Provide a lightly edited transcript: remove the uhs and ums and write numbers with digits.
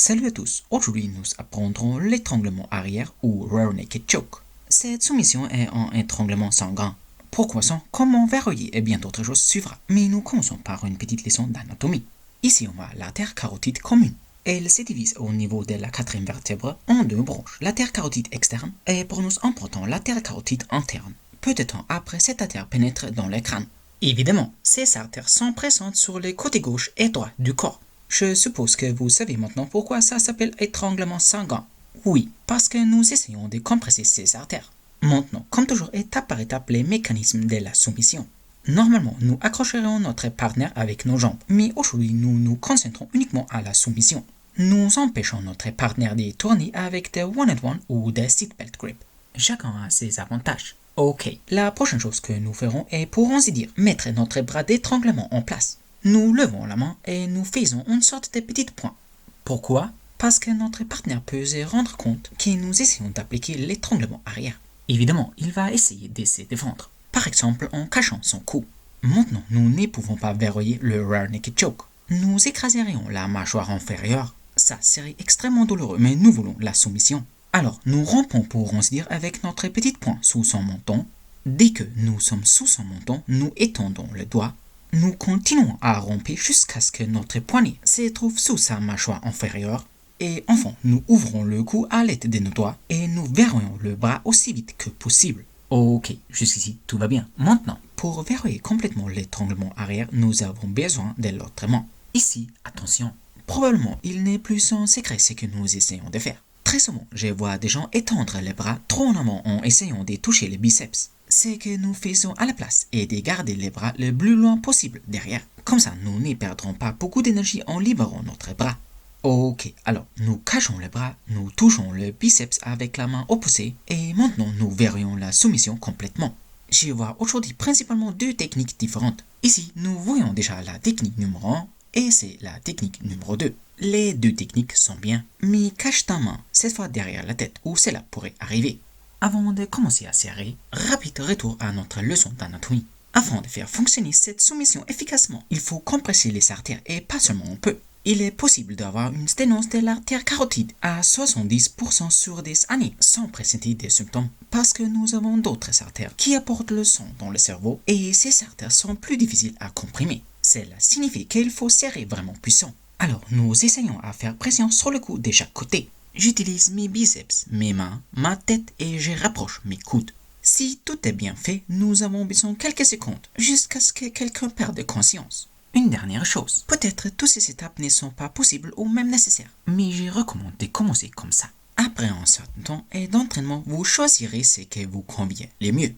Salut à tous, aujourd'hui nous apprendrons l'étranglement arrière ou Rear Naked Choke. Cette soumission est un étranglement sanguin. Pourquoi ça, comment verrouiller et bien d'autres choses suivra. Mais nous commençons par une petite leçon d'anatomie. Ici on voit l'artère carotide commune. Elle se divise au niveau de la quatrième vertèbre en deux branches, l'artère carotide externe et pour nous important l'artère carotide interne. Peu de temps après, cette artère pénètre dans le crâne. Évidemment, ces artères sont présentes sur les côtés gauche et droit du corps. Je suppose que vous savez maintenant pourquoi ça s'appelle étranglement sanguin. Oui, parce que nous essayons de compresser ces artères. Maintenant, comme toujours, étape par étape, les mécanismes de la soumission. Normalement, nous accrocherons notre partenaire avec nos jambes, mais aujourd'hui, nous nous concentrons uniquement à la soumission. Nous empêchons notre partenaire de tourner avec des one-on-one ou des seatbelt grip. Chacun a ses avantages. Ok, la prochaine chose que nous ferons est, pour ainsi dire, mettre notre bras d'étranglement en place. Nous levons la main et nous faisons une sorte de petit point. Pourquoi? Parce que notre partenaire peut se rendre compte que nous essayons d'appliquer l'étranglement arrière. Évidemment, il va essayer de se défendre, par exemple en cachant son cou. Maintenant, nous ne pouvons pas verrouiller le Rear Naked Choke. Nous écraserions la mâchoire inférieure. Ça serait extrêmement douloureux, mais nous voulons la soumission. Alors, nous rompons pour ainsi dire avec notre petit point sous son menton. Dès que nous sommes sous son menton, nous étendons le doigt. Nous continuons à rompre jusqu'à ce que notre poignet se trouve sous sa mâchoire inférieure. Et enfin, nous ouvrons le cou à l'aide de nos doigts et nous verrouillons le bras aussi vite que possible. Ok, jusqu'ici tout va bien. Maintenant, pour verrouiller complètement l'étranglement arrière, nous avons besoin de l'autre main. Ici, attention, probablement il n'est plus un secret ce que nous essayons de faire. Très souvent, je vois des gens étendre les bras trop en amont en essayant de toucher les biceps. Ce que nous faisons à la place est de garder les bras le plus loin possible derrière. Comme ça, nous ne perdrons pas beaucoup d'énergie en libérant notre bras. Ok, alors nous cachons les bras, nous touchons le biceps avec la main opposée et maintenant nous verrouillons la soumission complètement. Je vois aujourd'hui principalement deux techniques différentes. Ici, nous voyons déjà la technique numéro 1 et c'est la technique numéro 2. Les deux techniques sont bien, mais cache ta main, cette fois derrière la tête où cela pourrait arriver. Avant de commencer à serrer, rapide retour à notre leçon d'anatomie. Afin de faire fonctionner cette soumission efficacement, il faut compresser les artères et pas seulement un peu. Il est possible d'avoir une sténose de l'artère carotide à 70% sur des années sans présenter des symptômes parce que nous avons d'autres artères qui apportent le sang dans le cerveau et ces artères sont plus difficiles à comprimer. Cela signifie qu'il faut serrer vraiment puissant. Alors nous essayons à faire pression sur le cou de chaque côté. J'utilise mes biceps, mes mains, ma tête et je rapproche mes coudes. Si tout est bien fait, nous avons besoin de quelques secondes jusqu'à ce que quelqu'un perde conscience. Une dernière chose, peut-être toutes ces étapes ne sont pas possibles ou même nécessaires, mais je recommande de commencer comme ça. Après un certain temps et d'entraînement, vous choisirez ce qui vous convient le mieux.